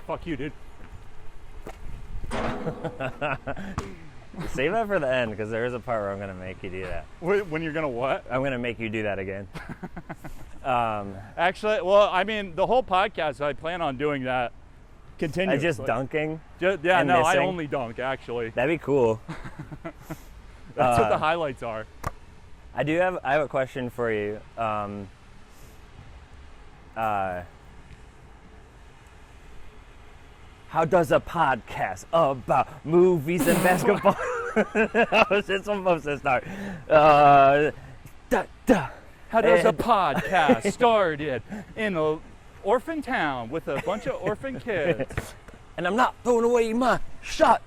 Fuck you, dude. Save that for the end, because there is a part where I'm going to make you do that. When you're going to what? I'm going to make you do that again. Actually, well, I mean, the whole podcast, I plan on doing that continuously. Just dunking? Yeah, and no, missing? I only dunk, actually. That'd be cool. That's what the highlights are. I have a question for you. How does a podcast about movies and basketball? It's supposed to start. How does a podcast started in an orphan town with a bunch of orphan kids? And I'm not throwing away my shot.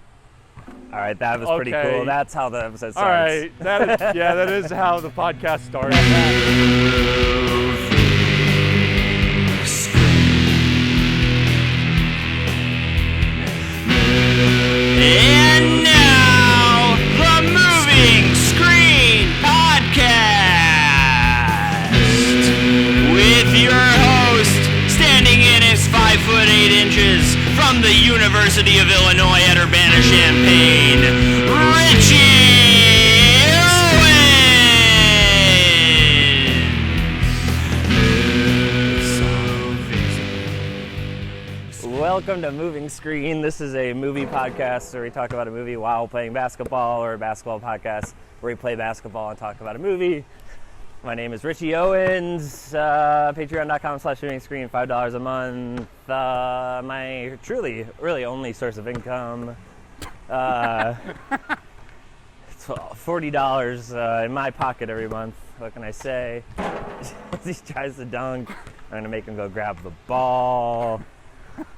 All right, that was pretty cool. That's how the episode starts. All right, that is how the podcast starts. And now, the Moving Screen Podcast with your host, standing in at 5'8" from the University of Illinois at Urbana-Champaign, Richie Owens. Welcome to Moving Screen. This is a movie podcast where we talk about a movie while playing basketball, or a basketball podcast where we play basketball and talk about a movie. My name is Richie Owens, patreon.com/movingscreen, $5 a month. My truly, really only source of income. It's $40 in my pocket every month. What can I say? He tries to dunk. I'm going to make him go grab the ball.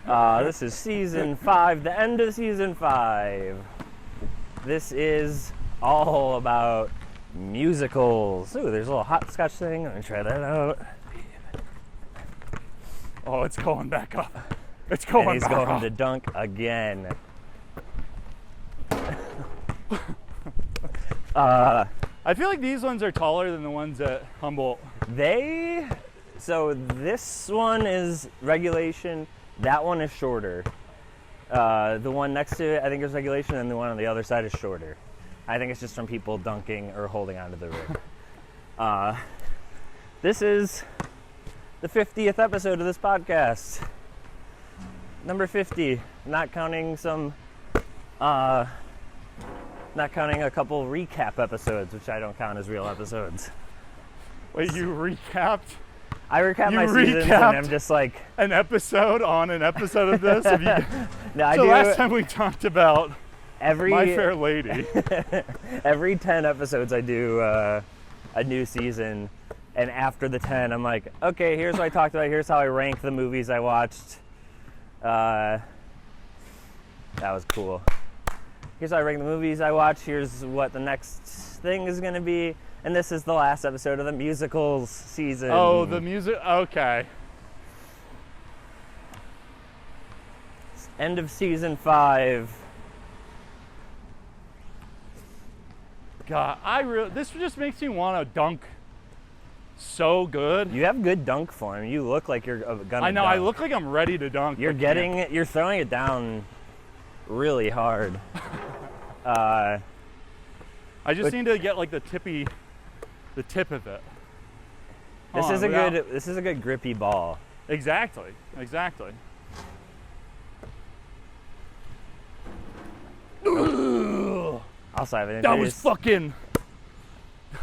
This is season 5, the end of season 5. This is all about musicals. Ooh, there's a little hopscotch thing. I'm gonna try that out. Oh, it's going back up. It's going and he's back going up. to dunk again. I feel like these ones are taller than the ones at Humboldt. So this one is regulation. That one is shorter. The one next to it, I think, is regulation, and the one on the other side is shorter. I think it's just from people dunking or holding onto the rim. This is the 50th episode of this podcast. Number 50, not counting a couple recap episodes, which I don't count as real episodes. Wait, you recapped? I recap my seasons, and I'm just like... an episode on an episode of this? No, I so do. Last time we talked about My Fair Lady. Every 10 episodes I do a new season, and after the 10 I'm like, okay, here's what I talked about, here's how I rank the movies I watched. That was cool. Here's how I rank the movies I watched, here's what the next thing is going to be, and this is the last episode of the musicals season. Oh, the music, okay. End of season 5. God, this just makes me want to dunk so good. You have good dunk form. You look like you're gonna I know, dunk. I look like I'm ready to dunk. You're throwing it down really hard. I just need to get like the tip of it. This is a good grippy ball. Exactly. Also, I have an That was fucking.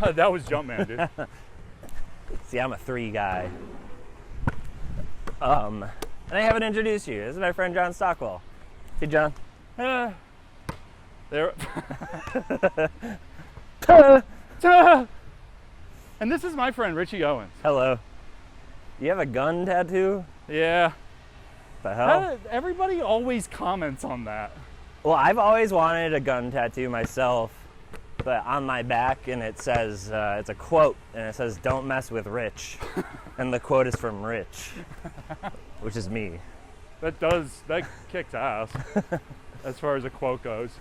That was Jumpman, dude. See, I'm a 3 guy. And I haven't introduced you. This is my friend John Stockwell. Hey, John. There. And this is my friend Richie Owens. Hello. You have a gun tattoo? Yeah. The hell? Everybody always comments on that. Well, I've always wanted a gun tattoo myself, but on my back, and it says, it's a quote, and it says, "Don't mess with Rich." And the quote is from Rich, which is me. That kicks ass as far as a quote goes.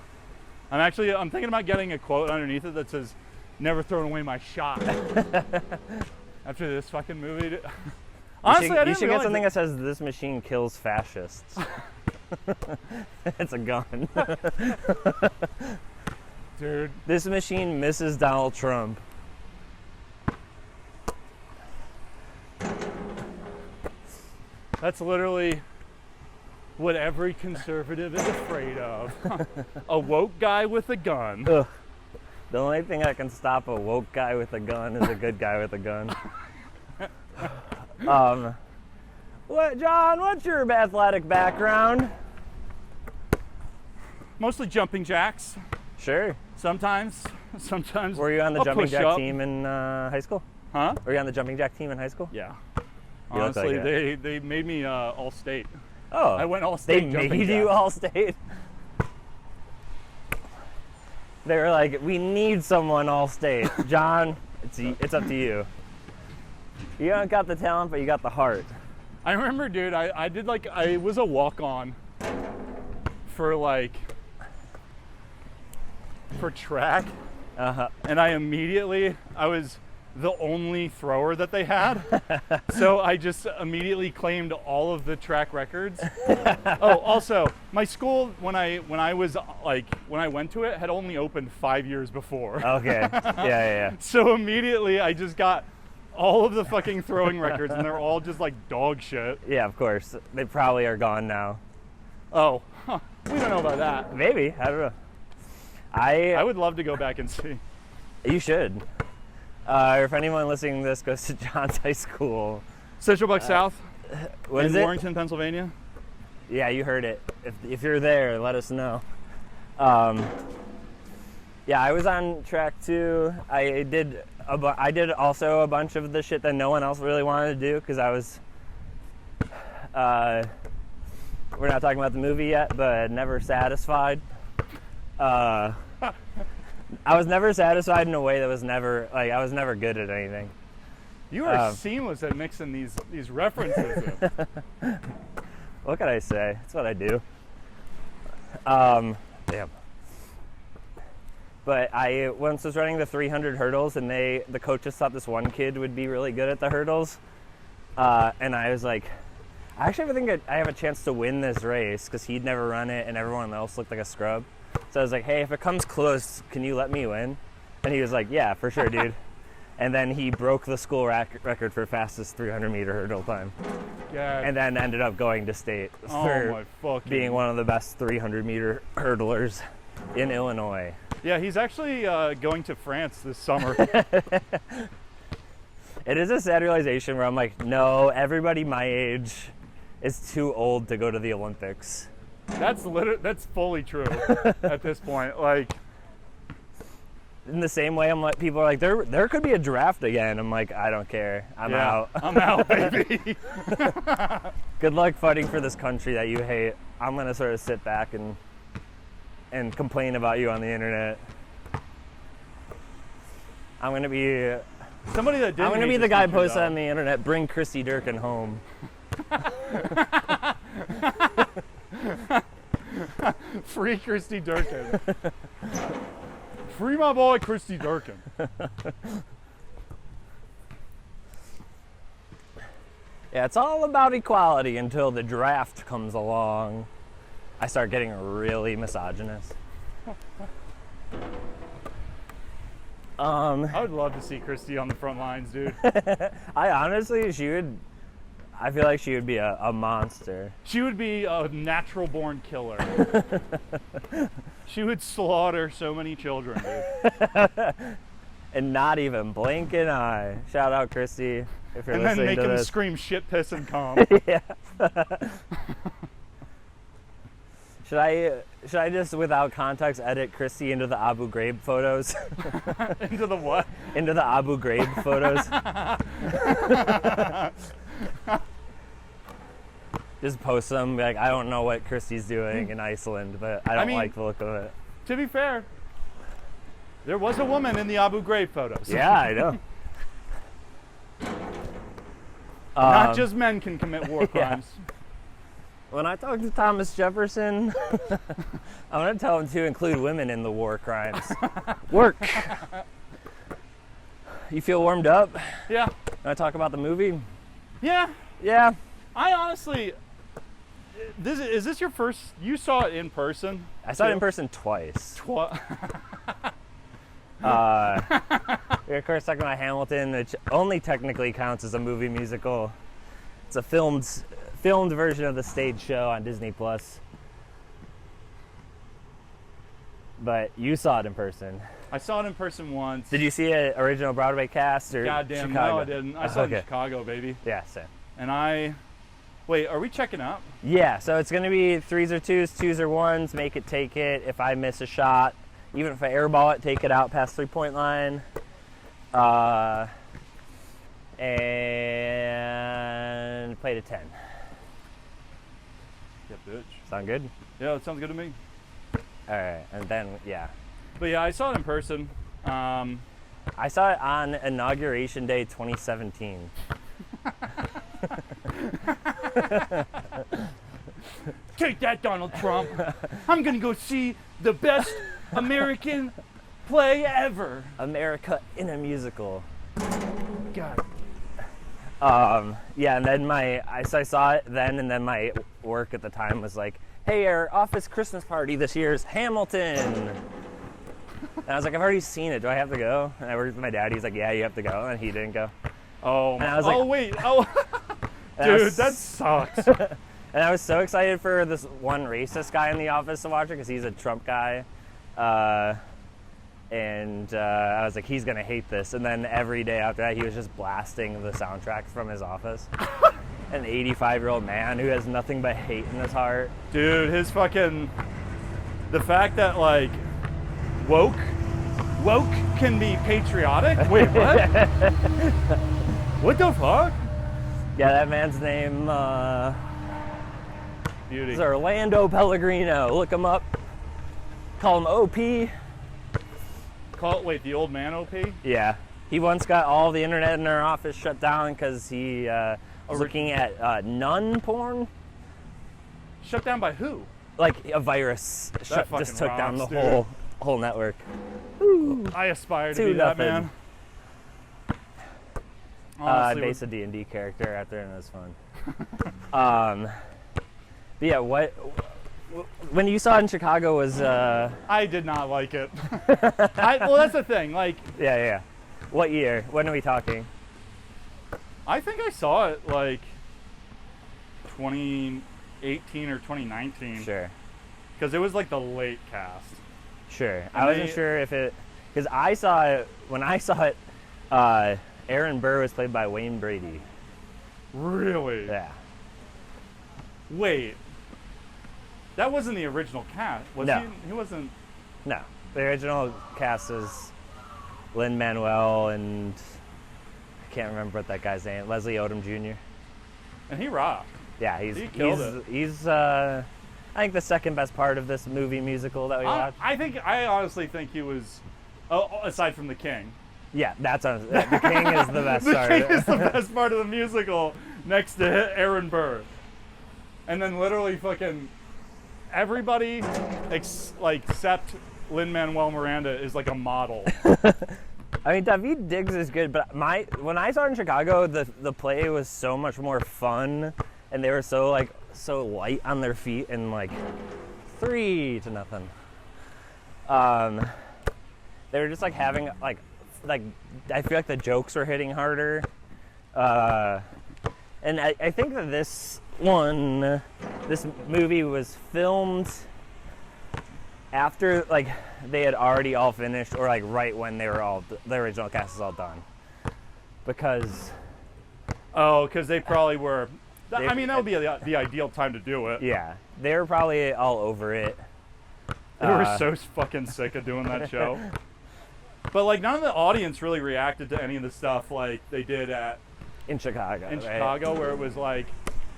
I'm thinking about getting a quote underneath it that says, "Never thrown away my shot." After this fucking movie. Honestly, you should get something that says, "This machine kills fascists." It's a gun. Dude. This machine misses Donald Trump. That's literally what every conservative is afraid of. A woke guy with a gun. Ugh. The only thing that can stop a woke guy with a gun is a good guy with a gun. John, what's your athletic background? Mostly jumping jacks. Sure. Sometimes. Were you on the I'll jumping push jack up. team in high school? Huh? Were you on the jumping jack team in high school? Yeah. You look like Honestly, it. they made me all state. Oh. I went all They state jumping made you jacks. all state? They were like, we need someone all state. John, it's up to you. You don't got the talent, but you got the heart. I remember, dude, I was a walk-on for track. Uh-huh. And I was the only thrower that they had. So I just immediately claimed all of the track records. Oh, also, my school, when I went to it, had only opened 5 years before. Okay. Yeah. So immediately I just got all of the fucking throwing records, and they're all just like dog shit. Yeah, of course. They probably are gone now. Oh, we don't know about that. Maybe. I don't know. I would love to go back and see. You should. If anyone listening to this goes to John's high school. Central Buck South What in is it? Warrington, Pennsylvania. Yeah, you heard it. If you're there, let us know. Yeah, I was on track too. I did also a bunch of the shit that no one else really wanted to do because I was. We're not talking about the movie yet, but never satisfied. I was never satisfied in a way that was never like I was never good at anything. You are seamless at mixing these references in. What can I say? That's what I do. Damn. But I once was running the 300 hurdles, and the coaches thought this one kid would be really good at the hurdles, and I was like, I actually think I have a chance to win this race because he'd never run it, and everyone else looked like a scrub. So I was like, hey, if it comes close, can you let me win? And he was like, yeah, for sure, dude. And then he broke the school record for fastest 300-meter hurdle time. Yeah. And then ended up going to state for being one of the best 300-meter hurdlers in Illinois. Yeah, he's actually going to France this summer. It is a sad realization where I'm like, no, everybody my age is too old to go to the Olympics. That's fully true at this point. Like, in the same way, I'm like, people are like, there could be a draft again. I'm like, I don't care. I'm out. I'm out, baby. Good luck fighting for this country that you hate. I'm gonna sort of sit back and complain about you on the internet. I'm gonna be somebody that didn't. I'm gonna hate be the this guy country, posted though. on the internet. Bring Christy Durkin home. Free Christy Durkin. Free my boy Christy Durkin. Yeah, it's all about equality until the draft comes along. I start getting really misogynist. I would love to see Christy on the front lines, dude. I honestly, I feel like she would be a monster. She would be a natural born killer. She would slaughter so many children, dude. And not even blink an eye. Shout out Christy if you're And then listening make to him this. scream shit, piss, and cum. Yeah. Should I just without context edit Christy into the Abu Ghraib photos? Into the what? Into the Abu Ghraib photos. Just post them, be like, I don't know what Christy's doing in Iceland, but I don't like the look of it. To be fair, there was a woman in the Abu Ghraib photos. Yeah, I know. Not just men can commit war crimes. When I talk to Thomas Jefferson, I'm going to tell him to include women in the war crimes. Work. You feel warmed up? Yeah. Can I talk about the movie? Yeah. Yeah. I honestly, Is this your first? You saw it in person? I saw it in person twice. We were, of course, talking about Hamilton, which only technically counts as a movie musical. It's a filmed version of the stage show on Disney Plus. But you saw it in person. I saw it in person once. Did you see an original Broadway cast or Goddamn, Chicago? no, I didn't. I saw it in Chicago, baby. Yeah, same. And wait, are we checking up? Yeah, so it's going to be 3s or 2s, 2s or 1s, make it, take it. If I miss a shot, even if I airball it, take it out past 3-point line. And play to 10. Yeah, bitch. Sound good? Yeah, that sounds good to me. All right, and then, yeah. But yeah, I saw it in person. I saw it on Inauguration Day 2017. Take that, Donald Trump. I'm going to go see the best American play ever. America in a musical. God. Yeah, and then I saw it then, and then my work at the time was like, hey, our office Christmas party this year is Hamilton. And I was like, I've already seen it. Do I have to go? And I worked with my dad. He's like, yeah, you have to go. And he didn't go. Oh, and I was like, wait. Oh, dude, that sucks. And I was so excited for this one racist guy in the office to watch it because he's a Trump guy. And I was like, he's going to hate this. And then every day after that, he was just blasting the soundtrack from his office. An 85-year-old man who has nothing but hate in his heart. Dude, his fucking... The fact that, like, woke can be patriotic? Wait, what? What the fuck? Yeah, that man's name Beauty. is Orlando Pellegrino. Look him up. Call him OP. Wait, the old man OP? Yeah. He once got all the internet in our office shut down because he was looking at nun porn. Shut down by who? Like a virus just took down the whole network. Ooh. I aspire to be that man. I based a D&D character out there, and it was fun. But yeah, when you saw it in Chicago was... I did not like it. Well, that's the thing. Like, yeah. What year? When are we talking? I think I saw it like 2018 or 2019. Sure. Because it was like the late cast. Sure. I wasn't sure if it... Because I saw it... When I saw it, Aaron Burr was played by Wayne Brady. Really? Yeah. Wait. That wasn't the original cast, was No. he? He wasn't... No. The original cast is Lin-Manuel and... I can't remember what that guy's name. Leslie Odom Jr. And he rocked. Yeah, He killed it. He's I think the second best part of this movie musical that we watched. I honestly think he was, aside from the King. Yeah, the King is the best The part. King is the best part of the musical next to Aaron Burr. And then literally fucking everybody except Lin-Manuel Miranda is like a model. I mean, David Diggs is good, but when I saw it in Chicago, the play was so much more fun, and they were so light on their feet, and like 3-0. They were just like having like I feel like the jokes were hitting harder, and I think that this movie was filmed after like they had already all finished, or like right when the original cast is all done, because they probably were. I mean, that would be the ideal time to do it. Yeah, they were probably all over it. They were so fucking sick of doing that show. But like none of the audience really reacted to any of the stuff like they did in Chicago, where it was like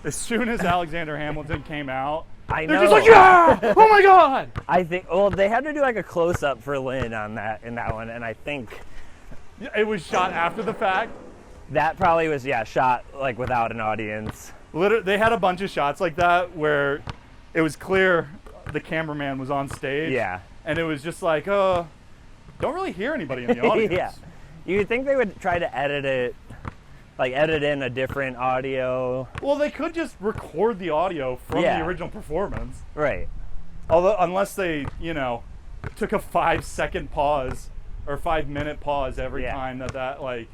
as soon as Alexander Hamilton came out, they're just like, yeah! Oh my god! I think they had to do like a close up for Lynn in that one, and I think it was shot after the fact. That probably was shot like without an audience. Literally, they had a bunch of shots like that where it was clear the cameraman was on stage. Yeah. And it was just like, don't really hear anybody in the audience. Yeah. You'd think they would try to edit it like edit in a different audio. Well, they could just record the audio from Yeah. the original performance. Right. Although, unless they, took a 5-second pause or 5-minute pause every Yeah. time that like,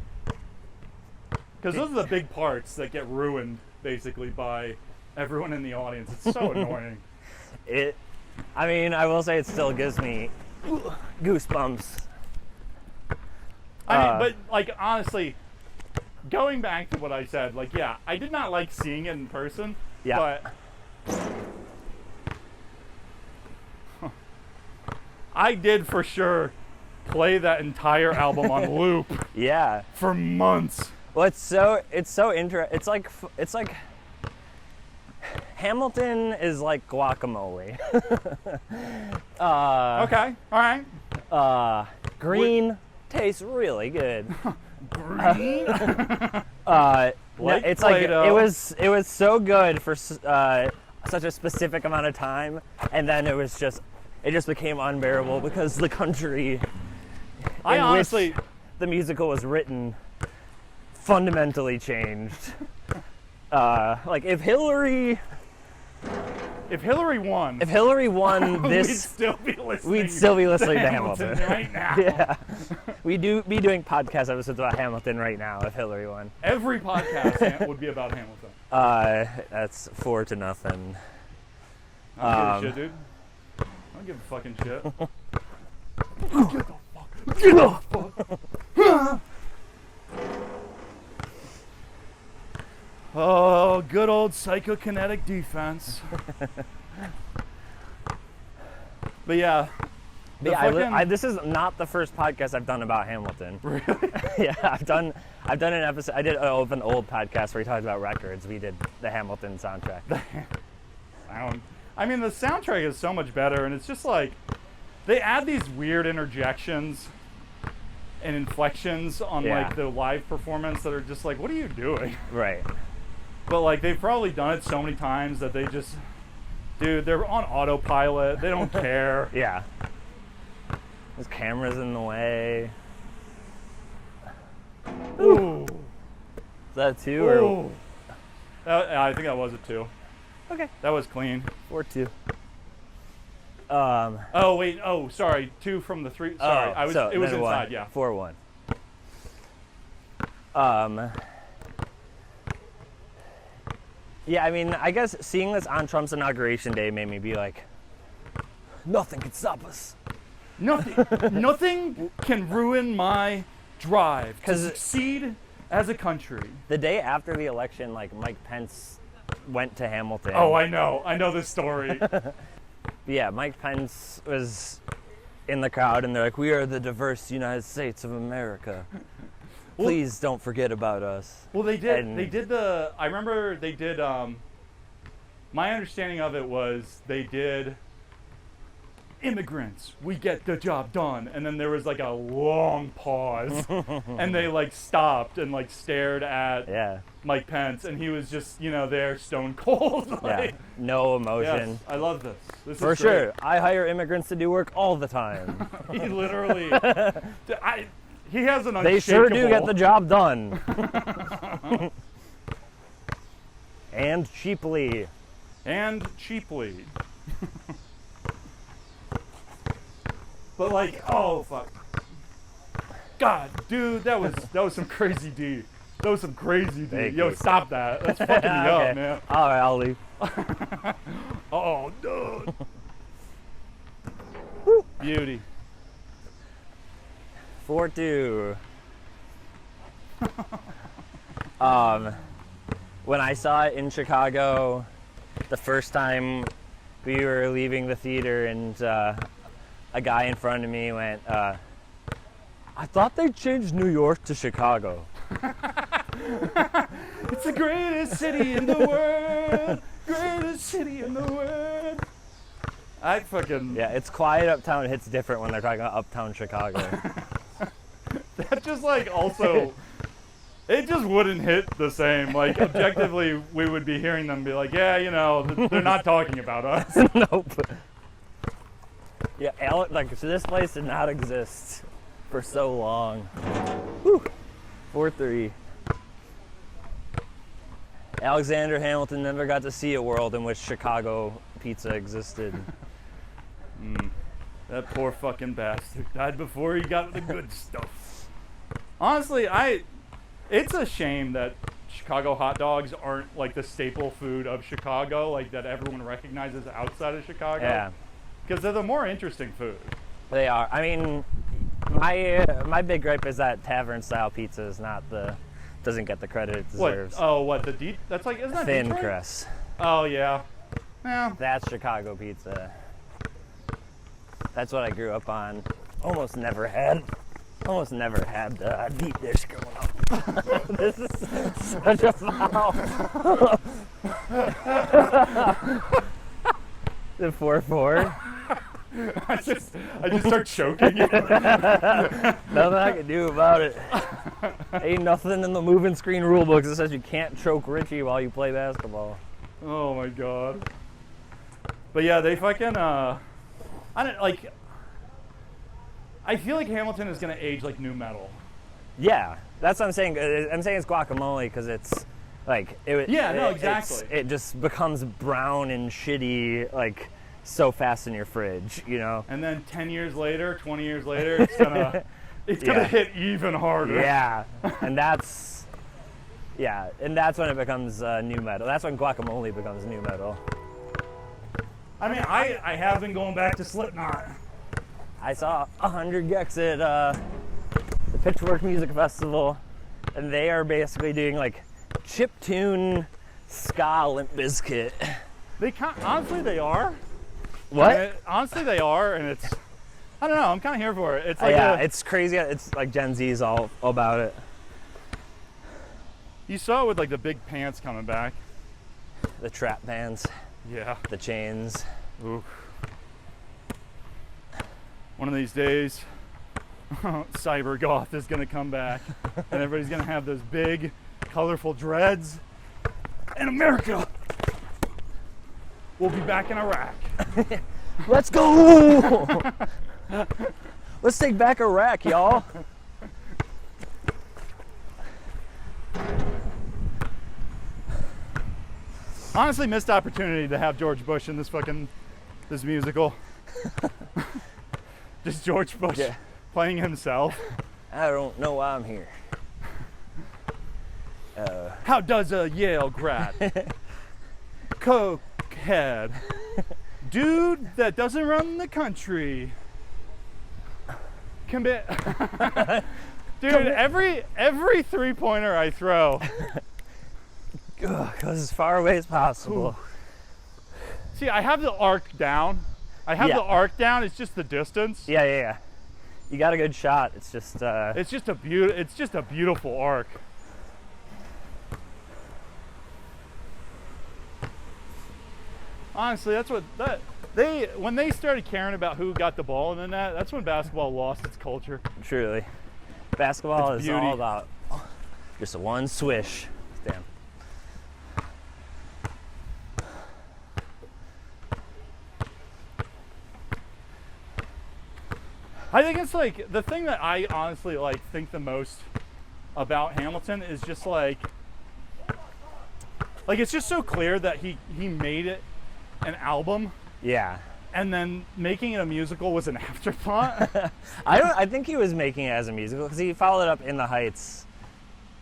because those are the big parts that get ruined basically by everyone in the audience. It's so annoying. I will say it still gives me goosebumps. But like honestly, going back to what I said, like I did not like seeing it in person. Yeah. But I did for sure play that entire album on loop Yeah. for months. Well, it's so interesting. It's like Hamilton is like guacamole. Okay, all right. Green tastes really good. Green. Like It's like Play-Doh. it was so good for such a specific amount of time, and then it just became unbearable because the country I in honestly, which the musical was written fundamentally changed. Like if Hillary won, won we'd this, still be listening. we'd still be listening to Hamilton right now. Yeah, we'd be doing podcast episodes about Hamilton right now if Hillary won. Every podcast would be about Hamilton. That's 4-0. I don't give a shit, dude. I don't give a fucking shit. Get the fuck. Oh, good old psychokinetic defense. But yeah. This is not the first podcast I've done about Hamilton. Really? Yeah, I've done an episode. I did an old podcast where we talked about records. We did the Hamilton soundtrack. I mean, the soundtrack is so much better, and it's just like they add these weird interjections and inflections on like the live performance that are just like, what are you doing? Right. But like they've probably done it so many times that they just, dude, they're on autopilot. They don't care. Yeah. There's cameras in the way. Ooh. Is that 2 or? Ooh. I think that was a 2. Okay. That was clean. 4-2. Oh wait. Oh, sorry. 2 from the 3. Sorry. It was inside. Yeah. 4-1. Yeah, I mean, I guess seeing this on Trump's inauguration day made me be like, nothing can stop us. Nothing can ruin my drive to 'Cause succeed as a country. The day after the election, like Mike Pence went to Hamilton. Oh, I know this story. Yeah, Mike Pence was in the crowd, and they're like, "We are the diverse United States of America. Please don't forget about us." Well, they did. And- I remember they did. My understanding of it was they did. Immigrants, we get the job done, and then there was like a long pause, and they like stopped and like stared at Mike Pence, and he was just there stone cold. Like, Yeah, no emotion. yes, I love this. This For is great. sure, I hire immigrants to do work all the time. He literally, he has an unshakable. They sure do get the job done. And cheaply. But like, oh fuck, God, dude, that was some crazy D. That was some crazy D. Thank Yo, you. stop that. That's fucking me Okay. up, man. All right, I'll leave. Oh, dude. Beauty. 4-2. When I saw it in Chicago, the first time we were leaving the theater, and a guy in front of me went, "I thought they changed New York to Chicago." It's the greatest city in the world. Greatest city in the world. I fucking. Yeah, it's quiet uptown. It hits different when they're talking about uptown Chicago. That just like also. It just wouldn't hit the same. Like, objectively, we would be hearing them be like, yeah, they're not talking about us. Nope. Yeah, so this place did not exist for so long. Whew. 4-3. Alexander Hamilton never got to see a world in which Chicago pizza existed. That poor fucking bastard died before he got the good stuff. Honestly, it's a shame that Chicago hot dogs aren't like the staple food of Chicago, like that everyone recognizes outside of Chicago. Yeah. Because they're the more interesting food. They are. I mean, my big gripe is that tavern style pizza is doesn't get the credit it deserves. What? Oh, what? That's like, isn't that Thin Detroit? crust. Oh, yeah. Yeah. That's Chicago pizza. That's what I grew up on. Almost never had deep dish growing up. This is such a foul. The 4-4. I just start choking. Nothing I can do about it. Ain't nothing in the moving screen rule books that says you can't choke Richie while you play basketball. Oh my god. But yeah, they fucking I feel like Hamilton is gonna age like new metal. Yeah, that's what I'm saying. I'm saying it's guacamole because it's like exactly. It just becomes brown and shitty like so fast in your fridge, you know. And then 10 years later, 20 years later, it's gonna hit even harder. Yeah, and that's when it becomes new metal. That's when guacamole becomes new metal. I mean, I have been going back to Slipknot. I saw 100 Gex at the Pitchfork Music Festival, and they are basically doing like chiptune ska Limp Bizkit. Honestly, they are. What? Honestly, they are, and it's, I don't know, I'm kind of here for it. It's like it's crazy. It's like Gen Z's all about it. You saw it with like the big pants coming back. The trap bands. Yeah. The chains. Ooh. One of these days, cyber goth is gonna come back, and everybody's gonna have those big, colorful dreads. And America will be back in Iraq. Let's go! Let's take back Iraq, y'all. Honestly, missed opportunity to have George Bush in this musical. Just George Bush playing himself. I don't know why I'm here. How does a Yale grad, cokehead, dude that doesn't run the country, commit? Dude, every 3-pointer I throw goes as far away as possible. Ooh. See, I have the arc down. The arc down. It's just the distance. Yeah. You got a good shot. It's just. It's just a beautiful arc. Honestly, that's what when they started caring about who got the ball in the net, that's when basketball lost its culture. Truly, basketball is beauty. all about just a one swish. Damn. I think it's like the thing that I honestly like think the most about Hamilton is just like it's just so clear that he made it an album. Yeah. And then making it a musical was an afterthought. I think he was making it as a musical because he followed it up In the Heights,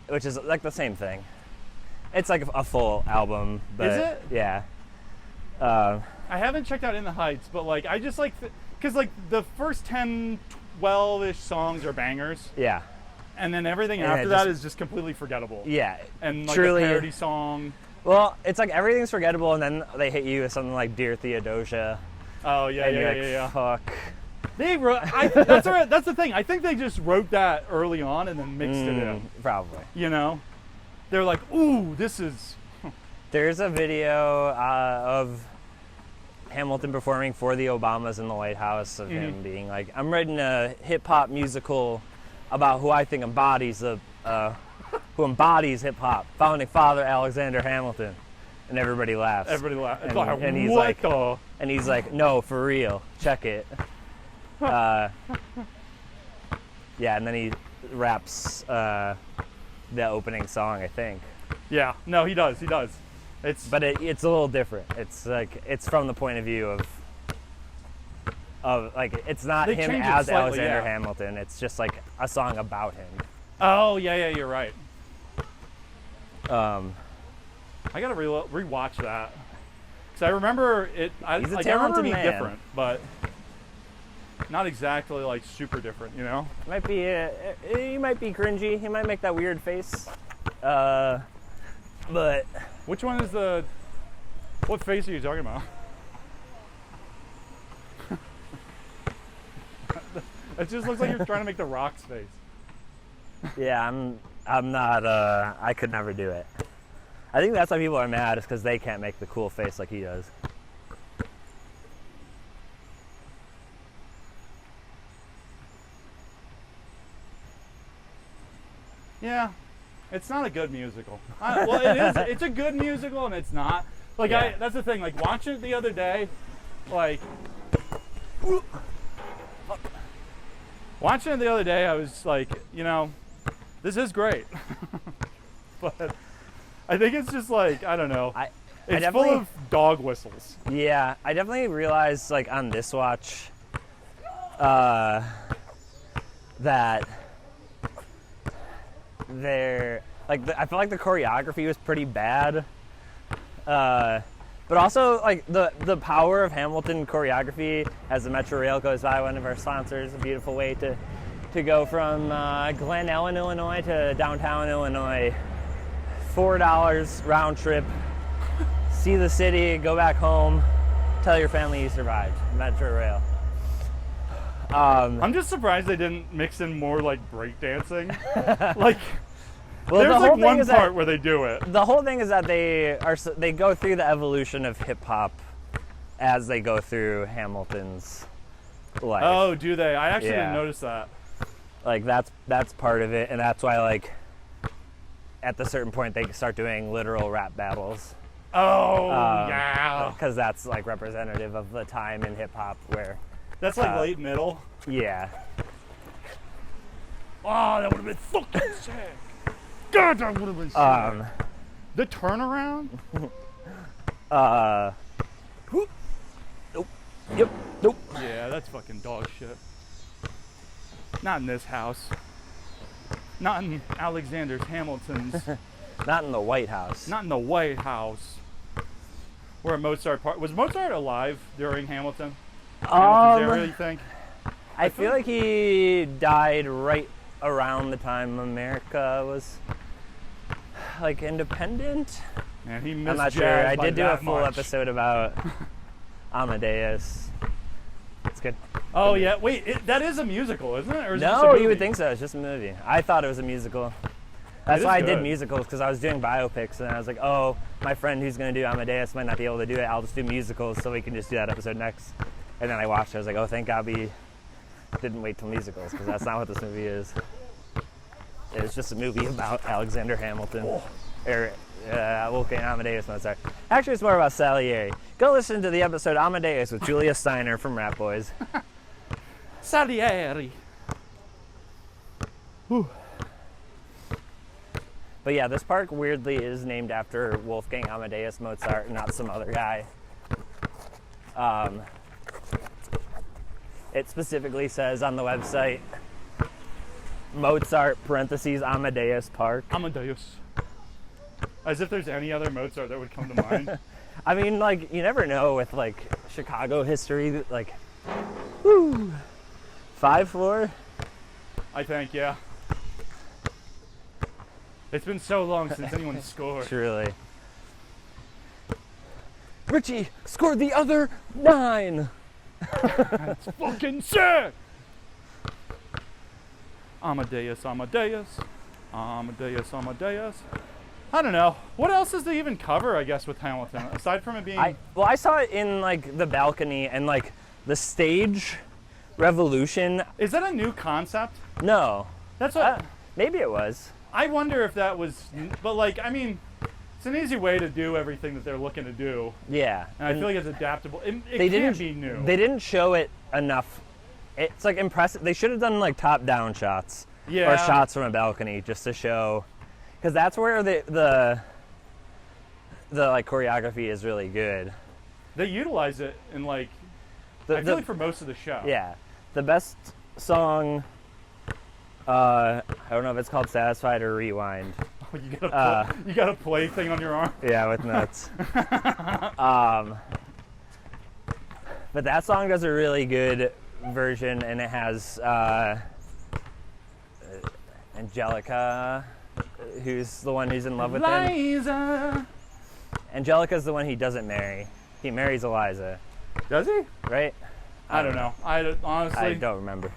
which is like the same thing. It's like a full album. But is it? Yeah. I haven't checked out In the Heights, but like I just like because like the first 10, 12-ish songs are bangers. Yeah. And then everything after that is just completely forgettable. Yeah. And like truly, a parody song. Well, it's like everything's forgettable, and then they hit you with something like Dear Theodosia. Oh yeah, and yeah. Fuck. They wrote. That's the thing. I think they just wrote that early on and then mixed it in. Probably. You know, they're like, ooh, this is. There's a video of Hamilton performing for the Obamas in the White House of him being like, "I'm writing a hip hop musical about who I think embodies hip hop, founding father Alexander Hamilton," and everybody laughs. And he's like, "No, for real, check it." Yeah, and then he raps the opening song, I think. Yeah, no, he does. But it's a little different. It's like it's from the point of view of like it's not They him change it as slightly, Alexander yeah. Hamilton. It's just like a song about him. Oh, yeah, you're right. Um, I gotta rewatch that. Cause I remember it. He's a like, I remember talented it being man. different, but not exactly like super different. You know? might be he might be cringy. He might make that weird face. But Which one is the? What face are you talking about? It just looks like you're trying to make the Rock's face. yeah, I'm not. I could never do it. I think that's why people are mad, is because they can't make the cool face like he does. Yeah, it's not a good musical. Well, it is. It's a good musical, and it's not. Like Yeah. that's the thing. Like watching it the other day, like watching it the other day, I was like, you know, this is great, but I think it's just like I don't know. It's full definitely- of dog whistles. Yeah, I definitely realized, like, on this watch, that I feel like the choreography was pretty bad. But also, like, the power of Hamilton choreography as the Metro Rail goes by, one of our sponsors, a beautiful way to go from Glen Ellen, Illinois to downtown Illinois. $4 round trip. See the city, go back home, tell your family you survived. Metro Rail. I'm just surprised they didn't mix in more like breakdancing. Like Well, there's the like whole thing one is part that where they do it. the whole thing is that they go through the evolution of hip hop as they go through Hamilton's life. Oh, do they? I actually Yeah. didn't notice that. Like that's part of it, and that's why like at the certain point they start doing literal rap battles. Oh, yeah. Because that's like representative of the time in hip hop where, That's like late middle. yeah. Oh, that would have been fucking sick. God, that would have been sick. The turnaround? Yep. Nope. Yeah, that's fucking dog shit. Not in this house. Not in Alexander Hamilton's. Not in the White House. Not in the White House. Where Mozart was Mozart alive during Hamilton? Hamilton's era, you think? I feel like he died right around the time America was like independent. Man, he missed I'm not jazz sure. I by did do a that full much. episode about Amadeus. It's good. Oh yeah, wait, that is a musical, isn't it? Or is it just a No, you movie? would think so. It's just a movie. I thought it was a musical. That's is why I did good. musicals, because I was doing biopics, and I was like, oh, my friend who's going to do Amadeus might not be able to do it. I'll just do musicals so we can just do that episode next. And then I watched it. I was like, oh, thank God we didn't wait till musicals, because that's not what this movie is. It's just a movie about Alexander Hamilton. Or Wolfgang Amadeus Mozart. Actually, it's more about Salieri. Go listen to the episode Amadeus with Julia Steiner from Rat Boys. Salieri. But yeah, this park weirdly is named after Wolfgang Amadeus Mozart, not some other guy. It specifically says on the website, Mozart parentheses Amadeus Park. Amadeus. As if there's any other Mozart that would come to mind. I mean, like, you never know with like Chicago history, like, woo, 5 floor. I think, yeah. It's been so long since anyone scored. Truly. Richie scored the other 9. That's fucking sick! Amadeus, Amadeus. Amadeus, Amadeus. I don't know. What else does they even cover, I guess, with Hamilton? Aside from it being... I saw it in like the balcony and like the stage revolution. Is that a new concept? No. That's what... Maybe it was. I wonder if that was... But, like, I mean, it's an easy way to do everything that they're looking to do. Yeah. And I feel like it's adaptable. It they can't didn't be new. They didn't show it enough. It's like impressive. They should have done like top-down shots. Yeah. Or shots from a balcony just to show, because that's where the the like choreography is really good. They utilize it in like I feel like for most of the show. Yeah, the best song. I don't know if it's called Satisfied or Rewind. Oh, you got a play thing on your arm. Yeah, with notes. But that song does a really good version, and it has Angelica, who's the one who's in love with him. Liza. Angelica's the one he doesn't marry. He marries Eliza, Does he? right? I don't know. Honestly. I don't remember.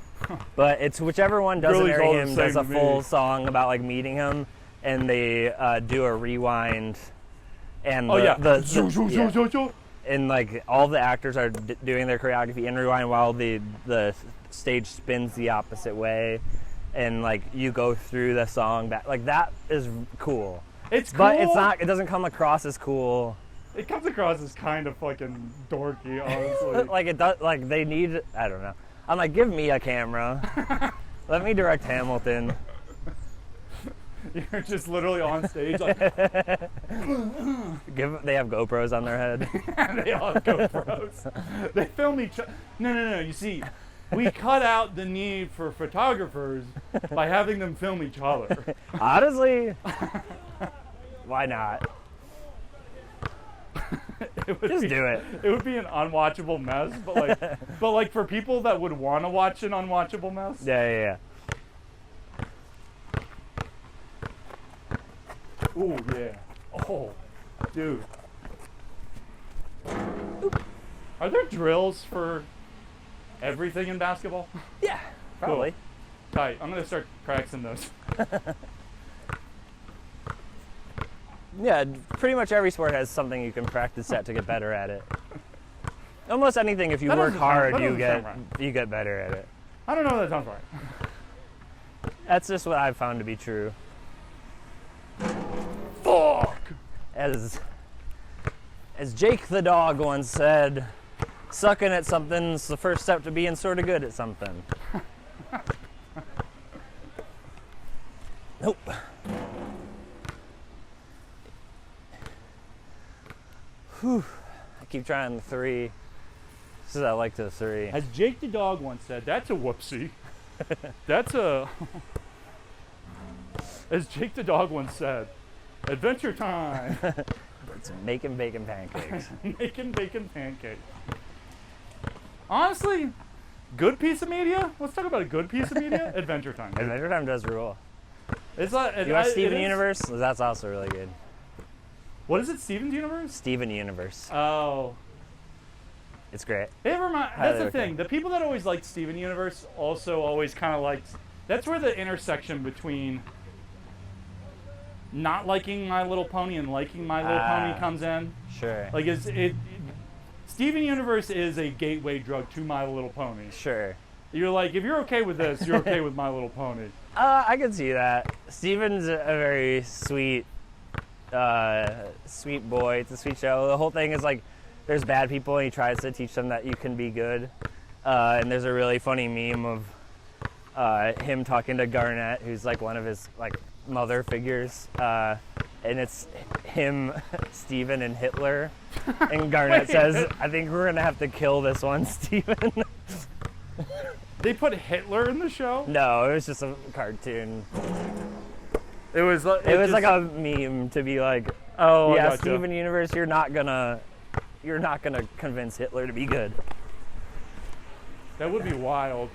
But it's whichever one doesn't Girlie's marry all the him does same a to full me. song about like meeting him, and they do a rewind. And Oh yeah. yeah. And like all the actors are doing their choreography in rewind while the stage spins the opposite way, and like you go through the song back. Like that is cool. It's cool. But it's not. It doesn't come across as cool. It comes across as kind of fucking dorky, honestly. Like it does. Like they need. I don't know. I'm like, give me a camera. Let me direct Hamilton. You're just literally on stage like They have GoPros on their head. they all have GoPros. They film each other. No. You see, we cut out the need for photographers by having them film each other. Honestly, why not? Just do it. It would be an unwatchable mess, but like for people that would want to watch an unwatchable mess. Yeah. Ooh, yeah. Oh, dude. Are there drills for everything in basketball? Yeah, probably. Cool. Tight. I'm gonna start practicing those. Yeah, pretty much every sport has something you can practice at to get better at it. Almost anything, if you That work doesn't hard, sound- that you doesn't get sound right. you get better at it. I don't know if that sounds right. That's just what I've found to be true. Fuck! As Jake the dog once said, sucking at something's the first step to being sort of good at something. Nope. Whew. I keep trying the 3. This is I like the 3. As Jake the dog once said, that's a whoopsie. That's a... As Jake the dog once said, adventure time. It's making bacon pancakes. Making bacon pancakes. Honestly, good piece of media? Let's talk about a good piece of media. Adventure time. dude. Adventure Time does rule. It's like, You watch it Steven is- Universe? That's also really good. What is it, Steven's Universe? Steven Universe. Oh. It's great. That's the Highly thing. The people that always liked Steven Universe also always kind of liked... That's where the intersection between not liking My Little Pony and liking My Little Pony comes in. Sure. Like, Steven Universe is a gateway drug to My Little Pony. Sure. You're like, if you're okay with this, you're okay with My Little Pony. I can see that. Steven's a very sweet boy. It's a sweet show. The whole thing is like, there's bad people and he tries to teach them that you can be good. And there's a really funny meme of him talking to Garnett, who's like one of his like mother figures. And it's him, Steven, and Hitler. And Garnett says, I think we're gonna have to kill this one, Steven. They put Hitler in the show? No, it was just a cartoon. It was It was like a meme to be like, Oh, I yeah, gotcha. Steven Universe, you're not gonna convince Hitler to be good. That would be wild.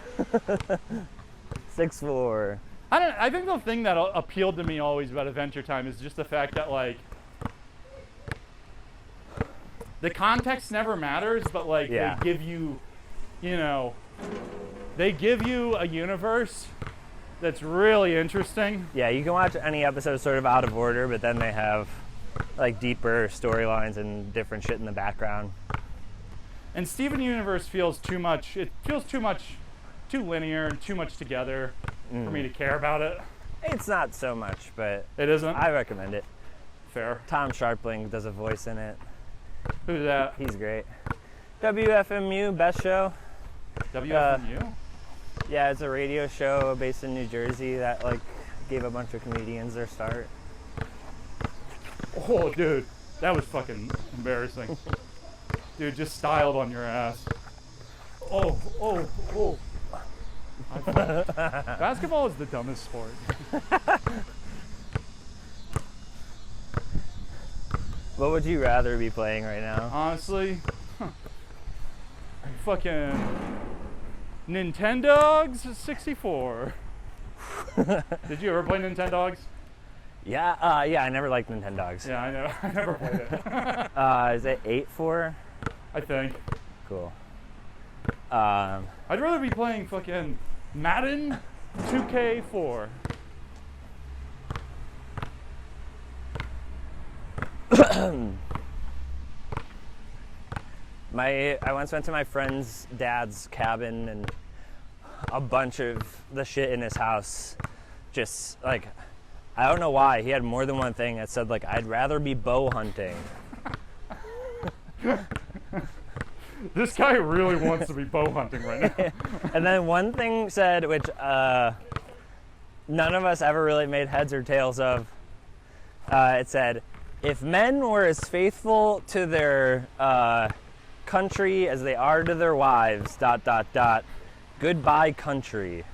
6'4". I think the thing that appealed to me always about Adventure Time is just the fact that, like, the context never matters, but, like, Yeah. they give you, they give you a universe that's really interesting. Yeah, you can watch any episode sort of out of order, but then they have like deeper storylines and different shit in the background. And Steven Universe feels too much, too linear and too much together for me to care about it. It's not so much, but It isn't? I recommend it. Fair. Tom Sharpling does a voice in it. Who's that? He's great. WFMU, best show. WFMU? Yeah, it's a radio show based in New Jersey that like gave a bunch of comedians their start. Oh, dude. That was fucking embarrassing. Dude, just styled on your ass. Oh. Basketball is the dumbest sport. What would you rather be playing right now? Honestly, fucking Nintendogs 64. Did you ever play Nintendogs? Yeah, I never liked Nintendogs. Yeah, I know. I never played it. Is it 8-4? I think. Cool. I'd rather be playing fucking Madden 2K4. I once went to my friend's dad's cabin, and a bunch of the shit in his house just like, I don't know why, he had more than one thing that said like, I'd rather be bow hunting. This guy really wants to be bow hunting right now. And then one thing said, which none of us ever really made heads or tails of, it said, if men were as faithful to their country as they are to their wives, ... goodbye country.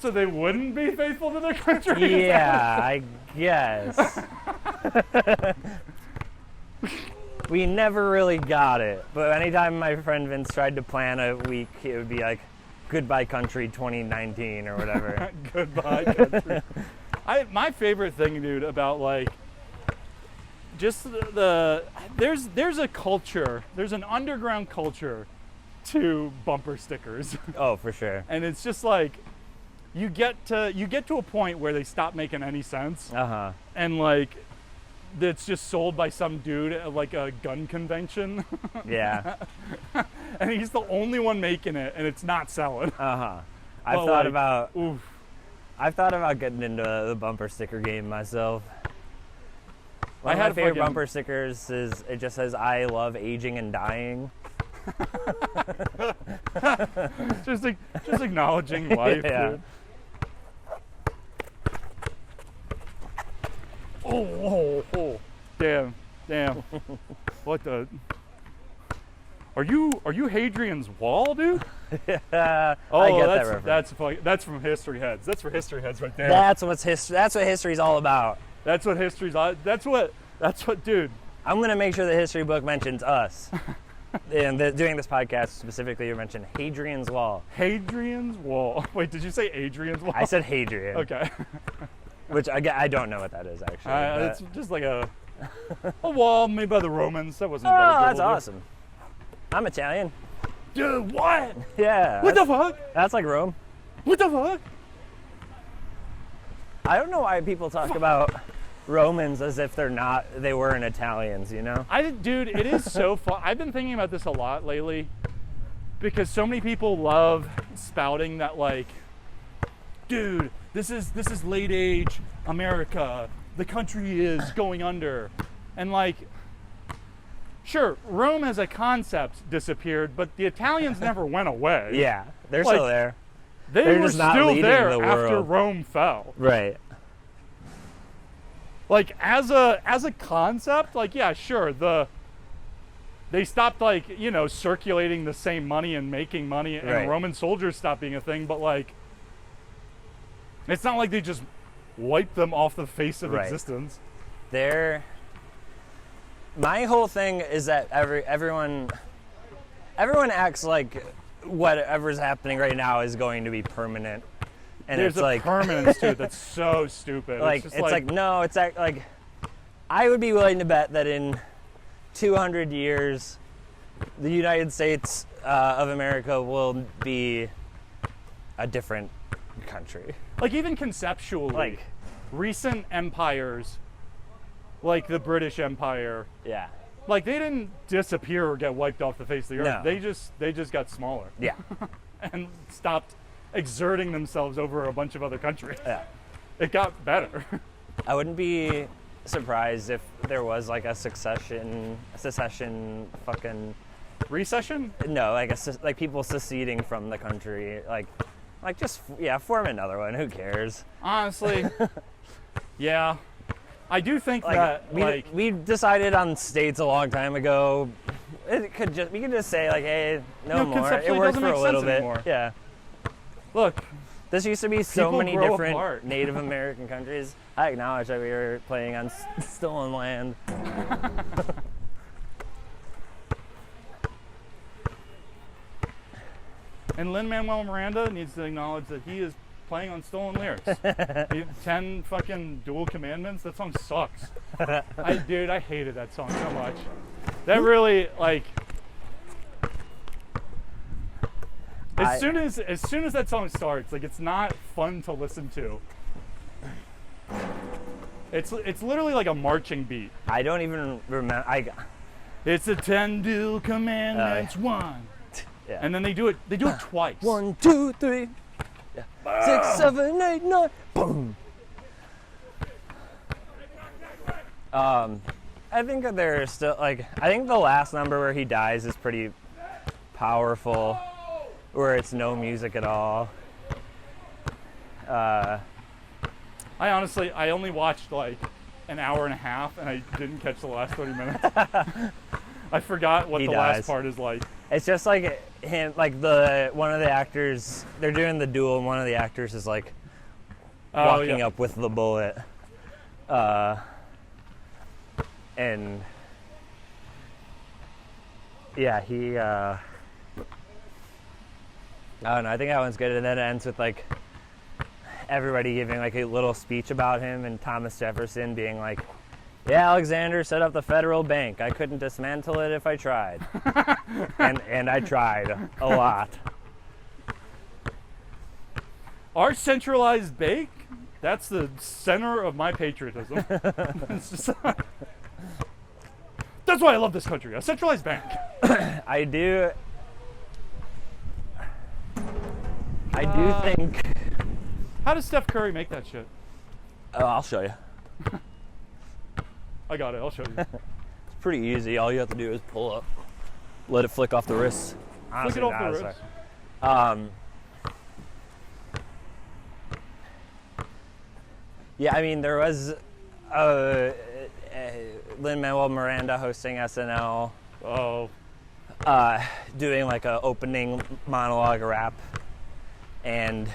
So they wouldn't be faithful to their country? Yeah, I guess. We never really got it, but anytime my friend Vince tried to plan a week, it would be like, goodbye country 2019 or whatever. Goodbye country. My favorite thing, dude, about like just there's a culture, there's an underground culture to bumper stickers. Oh, for sure. And it's just like you get to a point where they stop making any sense. Uh-huh. And like it's just sold by some dude at like a gun convention. Yeah. And he's the only one making it, and it's not selling. Uh-huh. I've thought about getting into the bumper sticker game myself. One of had my favorite fucking- bumper stickers is, it just says, I love aging and dying. just acknowledging life, Yeah. dude. Oh. Damn. What the? Are you Hadrian's Wall, dude? I get that reference. That's from History Heads. That's for History Heads right there. That's what history's all about. That's what history's. That's what, dude. I'm gonna make sure the history book mentions us. And doing this podcast specifically, you mentioned Hadrian's Wall. Hadrian's Wall. Wait, did you say Adrian's Wall? I said Hadrian. Okay. Which I don't know what that is actually. But- It's just like a wall made by the Romans. That wasn't. Oh, that big that's of a deal. awesome. I'm Italian. Dude, what? Yeah. What the fuck? That's like Rome. What the fuck? I don't know why people talk about Romans as if they weren't Italians, you know? Dude, it is so fun. I've been thinking about this a lot lately because so many people love spouting that, like, dude, this is late age America. The country is going under. And like, sure, Rome as a concept disappeared, but the Italians never went away. Yeah, they're Like, still there. They were just not still leading there the after world. Rome fell. Right. Like as a concept, like yeah, sure, they stopped like, you know, circulating the same money and making money, and Right. Roman soldiers stopped being a thing, but like it's not like they just wiped them off the face of Right. existence. My whole thing is that everyone acts like whatever's happening right now is going to be permanent. And There's it's a like permanence to it that's so stupid. like just it's like no, it's like I would be willing to bet that in 200 years the United States of America will be a different country. like even conceptually, Like recent empires, like the British Empire, yeah. like they didn't disappear or get wiped off the face of the earth. No. They just got smaller. Yeah. And stopped exerting themselves over a bunch of other countries. Yeah. It got better. I wouldn't be surprised if there was like a secession fucking Recession? no, like like people seceding from the country, like Like, just, yeah, form another one. Who cares? Honestly, yeah. I do think Like, that, we decided on states a long time ago. We could just say, like, hey, no more. It conceptually works doesn't for make a little sense bit. anymore. Yeah. look, This used to be so People many grow different apart. Native American countries. I acknowledge that we were playing on stolen land. and Lin-Manuel Miranda needs to acknowledge that he is playing on stolen lyrics. 10 fucking dual commandments, that song sucks. Dude, I hated that song so much. That really, like, as soon as that song starts, like, it's not fun to listen to. It's literally like a marching beat. I don't even remember. It's the 10 dual commandments, one. Yeah. And then they do it twice. 1, 2, 3, 6, 7, 8, 9, boom. I think that there's still, like, I think the last number where he dies is pretty powerful, where it's no music at all. I only watched like an hour and a half, and I didn't catch the last 30 minutes. I forgot what He the dies. last part is like. It's just like him, like one of the actors, they're doing the duel, and one of the actors is like walking up with the bullet. And yeah, he, I don't know, I think that one's good. And then it ends with like everybody giving like a little speech about him, and Thomas Jefferson being like, yeah, Alexander set up the Federal Bank. I couldn't dismantle it if I tried. and I tried a lot. Our centralized bank, that's the center of my patriotism. It's just, that's why I love this country, a centralized bank. I do think. How does Steph Curry make that shit? Oh, I'll show you. I got it, I'll show you. It's pretty easy. All you have to do is pull up, let it flick off the wrist. Flick it off the wrist. Yeah, I mean, there was Lin-Manuel Miranda hosting SNL, Oh, doing like a opening monologue rap, and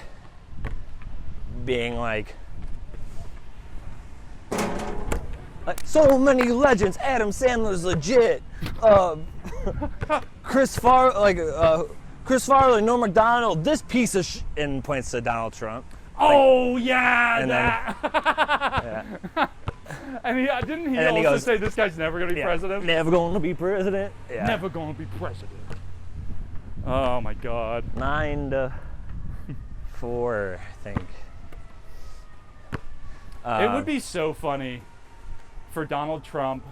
being like so many legends. Adam Sandler's legit. Chris Farley, Norm Macdonald, this piece of and points to Donald Trump. oh yeah, and that. Yeah. And didn't he And then also he goes, say this guy's never gonna be president? Never gonna be president. Yeah. Never gonna be president. Oh my God. 9-4, I think. It would be so funny for Donald Trump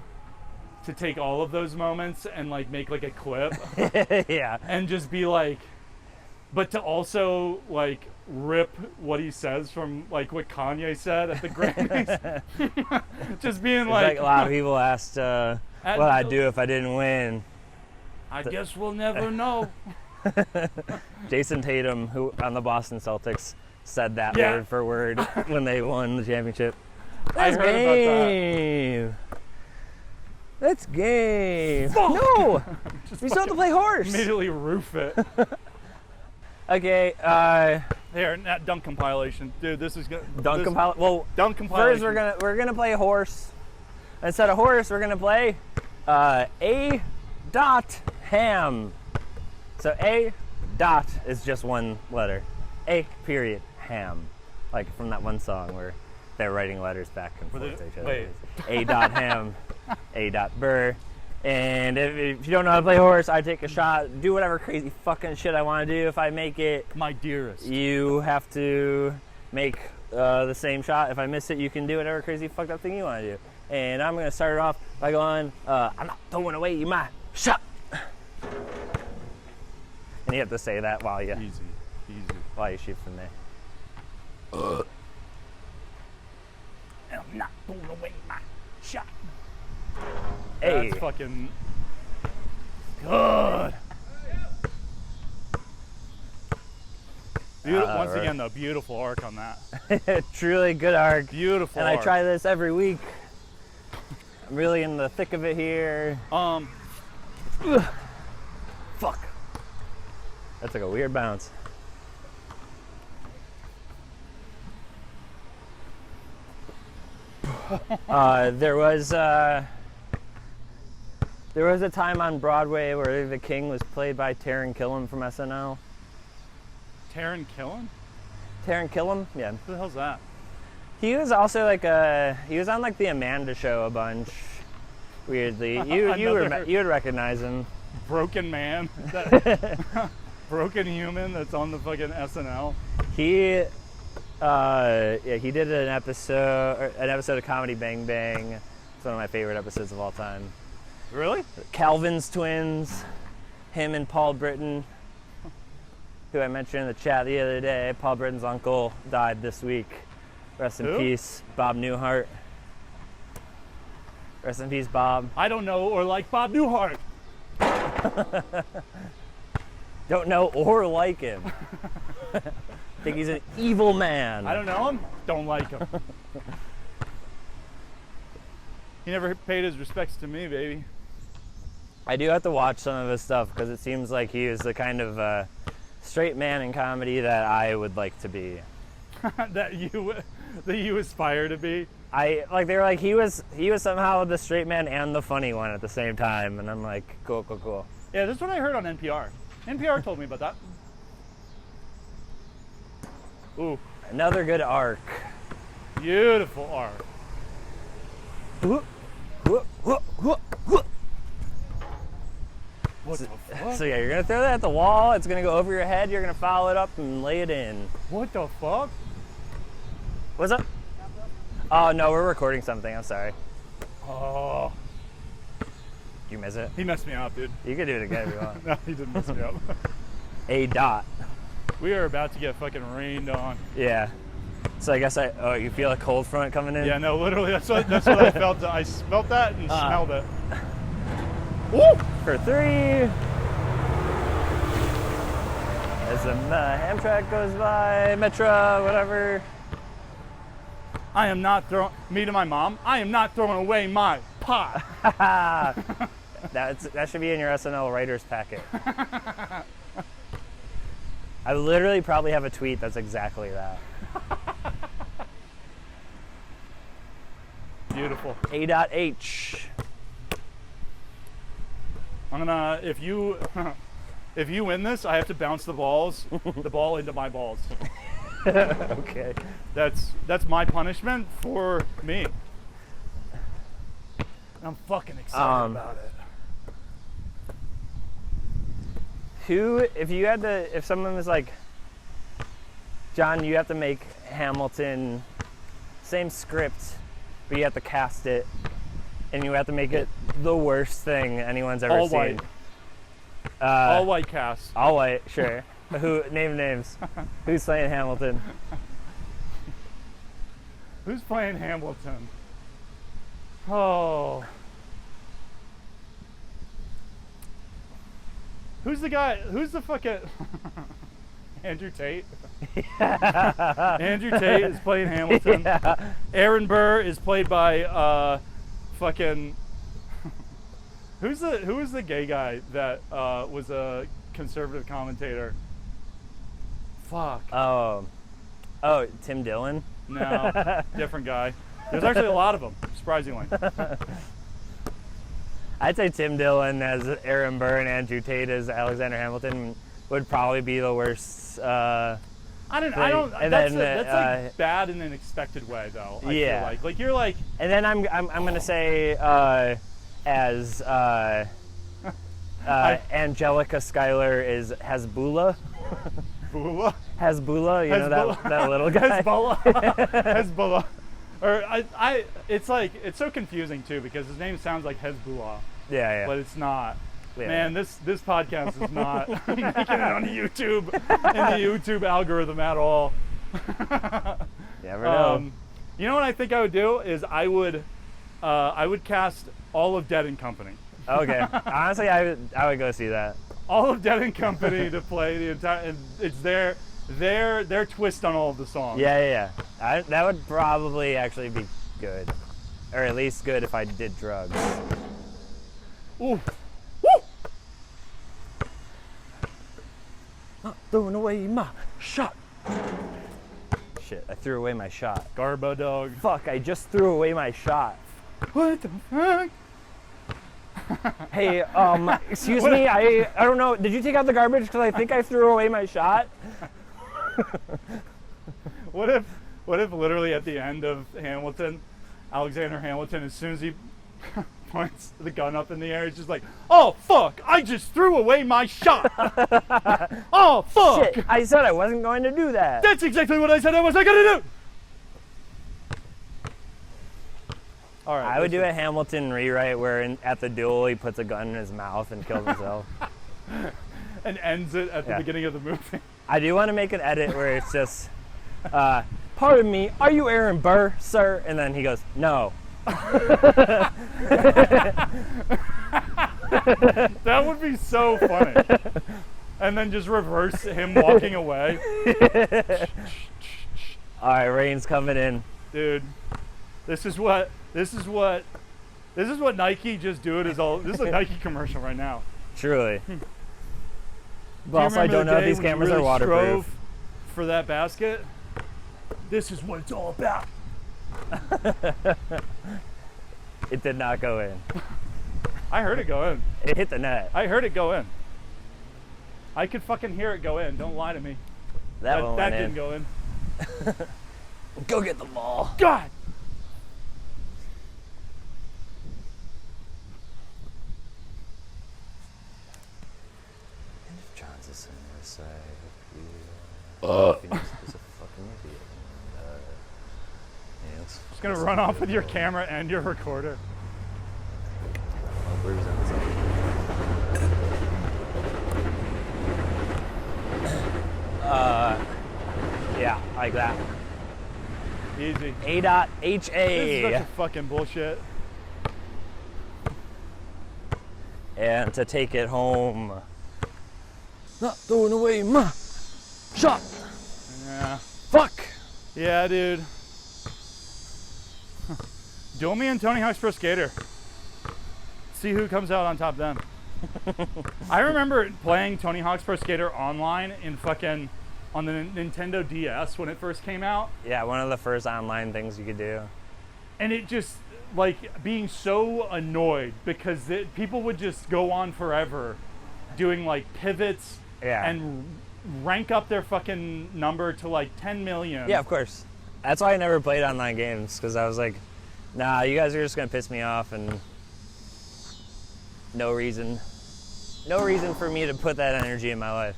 to take all of those moments and like make like a clip yeah. and just be like, but to also like rip what he says from like what Kanye said at the Grammys. Just being Like a lot of people asked what I'd do if I didn't win. I guess we'll never know. Jason Tatum, who on the Boston Celtics, said that Yeah. word for word when they won the championship. I That's heard game. That's game. No, we still have to play horse. Immediately roof it. Okay. Here, that dunk compilation, dude. This is good. Dunk compilation. Well, Dunk compilation. first we're gonna play horse. Instead of horse, we're gonna play A. Ham. So A. is just one letter. A. Ham. Like from that one song where they're writing letters back and forth to each other. wait. A. Ham. A. Burr. And if you don't know how to play horse, I take a shot, do whatever crazy fucking shit I want to do. If I make it, My dearest. you have to make the same shot. If I miss it, you can do whatever crazy fucked up thing you want to do. And I'm going to start it off by going, I'm not throwing away my shot. And you have to say that while you shoot from there. I'm not throwing away my shot. Hey. That's fucking good. Once again, though, beautiful arc on that. Truly good arc. Beautiful And arc. I try this every week. I'm really in the thick of it here. Ugh. Fuck. That took a weird bounce. There was a time on Broadway where the King was played by Taran Killam from SNL. Taran Killam? Taran Killam, yeah. Who the hell's that? He was also he was on like the Amanda Show a bunch. Weirdly, you would recognize him. Broken man, broken human that's on the fucking SNL. He did an episode of Comedy Bang Bang. It's one of my favorite episodes of all time. Really? Calvin's twins, him and Paul Britton, who I mentioned in the chat the other day. Paul Britton's uncle died this week. Rest in peace, Bob Newhart. Rest in peace, Bob. I don't know or like Bob Newhart. Don't know or like him. Think he's an evil man. I don't know him, don't like him. He never paid his respects to me, baby. I do have to watch some of his stuff because it seems like he is the kind of straight man in comedy that I would like to be. that you aspire to be. They were like he was somehow the straight man and the funny one at the same time, and I'm like, cool. Yeah, that's what I heard on NPR. NPR told me about that. Ooh, Another good arc. beautiful arc. What the fuck? So yeah, you're gonna throw that at the wall. It's gonna go over your head. You're gonna follow it up and lay it in. What the fuck? What's up? Oh no, we're recording something. I'm sorry. Oh, You miss it? he messed me up, dude. You can do it again if you want. No, he didn't mess me up. A dot. We are about to get fucking rained on. Yeah. So I guess you feel a cold front coming in? Yeah, no, literally, that's what I felt. I smelt that and smelled it. Woo! For 3. As the Amtrak goes by, Metro, whatever. I am not throwing, me to my mom, I am not throwing away my pot. That should be in your SNL writer's packet. I literally probably have a tweet that's exactly that. Beautiful. A.H. I'm gonna, if you win this, I have to bounce the ball into my balls. Okay. That's my punishment for me. I'm fucking excited about it. If someone was like, John, you have to make Hamilton, same script, but you have to cast it, and you have to make it the worst thing anyone's ever All seen. white. All white cast. All white, sure. Name names. Who's playing Hamilton? Who's playing Hamilton? Oh. Who's the guy? Who's the fucking Andrew Tate? Andrew Tate is playing Hamilton. Yeah. Aaron Burr is played by fucking who was the gay guy that was a conservative commentator? Fuck. Oh, Tim Dillon? No, different guy. There's actually a lot of them, surprisingly. I'd say Tim Dillon as Aaron Burr and Andrew Tate as Alexander Hamilton would probably be the worst. I don't. And That's then, like bad in an expected way, though. I Yeah. feel like you're like. And then I'm gonna say as Angelica Schuyler is Hezbollah. Hezbollah? Hezbollah, you know that little guy. Hezbollah. Hezbollah. Or it's like it's so confusing too because his name sounds like Hezbollah, Yeah. but it's not. Yeah. Man, this podcast is not making it on YouTube in the YouTube algorithm at all. You never know. You know what I think I would do is I would cast all of Dead and Company. Okay. Honestly, I would go see that. All of Dead and Company to play the entire. And it's their their twist on all of the songs. Yeah. That would probably actually be good, or at least good if I did drugs. Ooh. Woo! Not throwing away my shot. Shit, I threw away my shot. Garbo dog. Fuck, I just threw away my shot. What the fuck? Hey, excuse me, I don't know, did you take out the garbage? Because I think I threw away my shot. What if literally at the end of Hamilton, Alexander Hamilton, as soon as he points the gun up in the air, he's just like, oh fuck, I just threw away my shot. Oh fuck. Shit, I said I wasn't going to do that. That's exactly what I said I wasn't gonna do. All right. I would do a Hamilton rewrite where at the duel he puts a gun in his mouth and kills himself. And ends it at the beginning of the movie. I do want to make an edit where it's just, pardon me, are you Aaron Burr, sir? And then he goes, no. That would be so funny. And then just reverse him walking away. All right, rain's coming in. Dude, this is what Nike just do it is all. This is a Nike commercial right now. Truly. Do But you also, I remember don't the know if day these when you cameras really are waterproof. strove for that basket? This is what it's all about. It did not go in. I heard it go in. It hit the net. I heard it go in. I could fucking hear it go in. Don't lie to me. That one that went didn't in. go in. Go get the ball. God. John's a similar side. Just gonna run off with your camera and your recorder. Yeah, like that. Easy. A.HA. This is such a fucking bullshit. And to take it home. Not throwing away my shot. Yeah. Fuck. Yeah, dude. Duel me and Tony Hawk's Pro Skater. See who comes out on top then. I remember playing Tony Hawk's Pro Skater online in fucking on the Nintendo DS when it first came out. Yeah, one of the first online things you could do. And it just, like, being so annoyed because people would just go on forever doing, like, pivots and rank up their fucking number to, like, 10 million. Yeah, of course. That's why I never played online games, because I was like, nah, you guys are just going to piss me off, and no reason for me to put that energy in my life.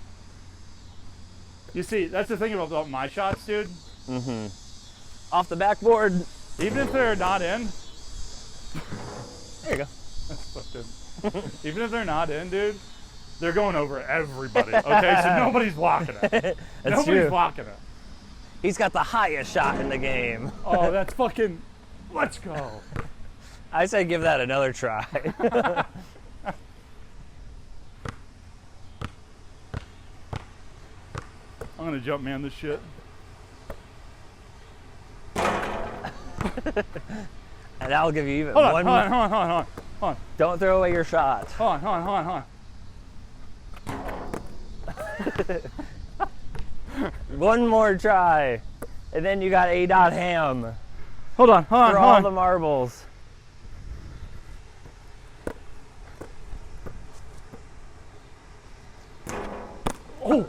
You see, that's the thing about my shots, dude. Mm-hmm. Off the backboard. Even if they're not in. There you go. That's fucked in. Even if they're not in, dude, they're going over everybody. Okay, so nobody's blocking it. Nobody's blocking it. He's got the highest shot in the game. Oh, that's fucking. Let's go. I say give that another try. I'm gonna jump man this shit. And I'll give you even Hold one on, hold on. Don't throw away your shot. Hold on. One more try. And then you got A.Ham. Hold on. For all the marbles. Oh.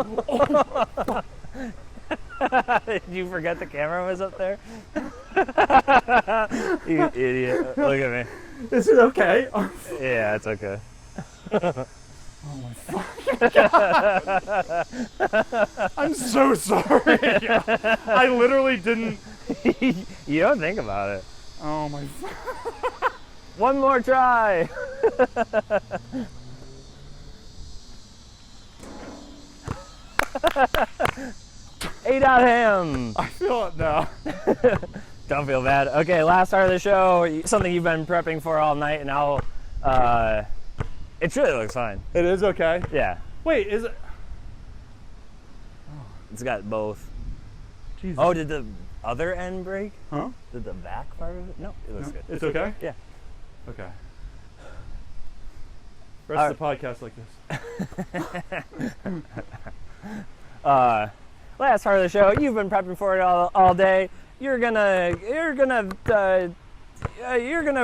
Did you forget the camera was up there? You idiot. Look at me. Is it okay? Yeah, it's okay. Oh my fucking God. I'm so sorry. I literally didn't. You don't think about it. Oh my. One more try. A.Ham. I feel it now. Don't feel bad. Okay, last part of the show, something you've been prepping for all night, and I'll, it really looks fine. It is okay. Yeah. Wait, is it? It's got both. Jesus. Oh, did the other end break? Huh? Did the back part of it? No, it looks good. It's okay? Yeah. Okay. Rest of the podcast like this. Last part of the show, you've been prepping for it all day. You're gonna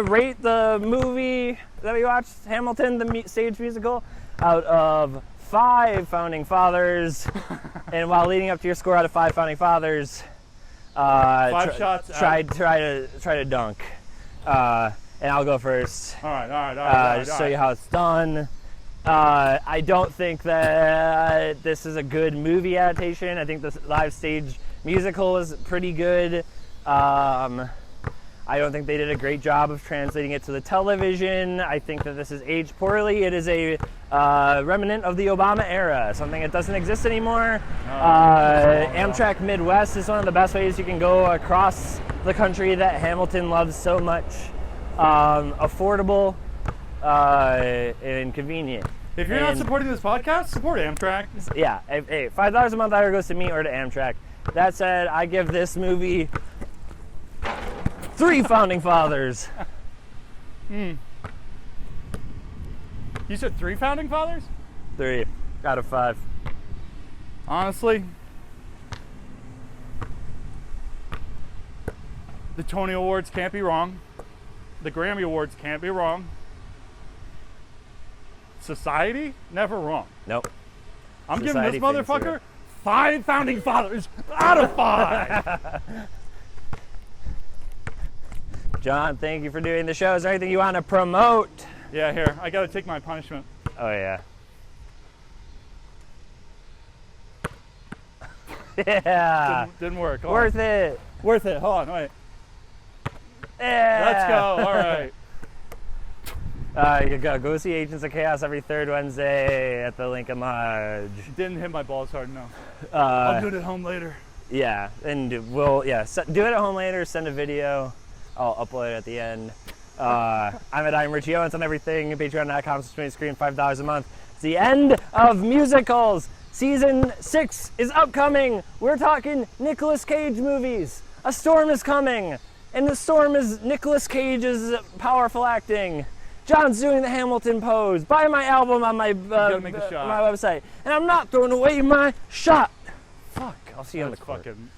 rate the movie that we watched, Hamilton, the stage musical, out of 5 founding fathers. And while leading up to your score out of 5 founding fathers, 5 shots. Try to dunk. And I'll go first. All right. Show you how it's done. I don't think that this is a good movie adaptation. I think the live stage musical was pretty good. I don't think they did a great job of translating it to the television. I think that this is aged poorly. It is a remnant of the Obama era, something that doesn't exist anymore. Amtrak Midwest is one of the best ways you can go across the country that Hamilton loves so much. Affordable and convenient. If you're not supporting this podcast, support Amtrak. Yeah, hey, $5 a month either goes to me or to Amtrak. That said, I give this movie 3 founding fathers. You said 3 founding fathers? 3 out of 5. Honestly, the Tony Awards can't be wrong. The Grammy Awards can't be wrong. Society, never wrong. Nope. I'm Society giving this motherfucker 5 founding fathers out of 5. John, thank you for doing the show. Is there anything you want to promote? Yeah, here. I gotta take my punishment. Oh, yeah. Yeah. Didn't work. Hold Worth on. it. Worth it. Hold on, wait. Yeah. Let's go. All right. You go see Agents of Chaos every 3rd Wednesday at the Lincoln Lodge. Didn't hit my balls hard enough. I'll do it at home later. Yeah, and do it at home later. Send a video. I'll upload it at the end. I'm Richie Owens on everything. Patreon.com/screen $5 a month. It's the end of musicals. Season 6 is upcoming. We're talking Nicolas Cage movies. A storm is coming, and the storm is Nicolas Cage's powerful acting. John's doing the Hamilton pose. Buy my album on my gotta make the shot. my website, and I'm not throwing away my shot. Fuck. I'll see you on the That's court. fucking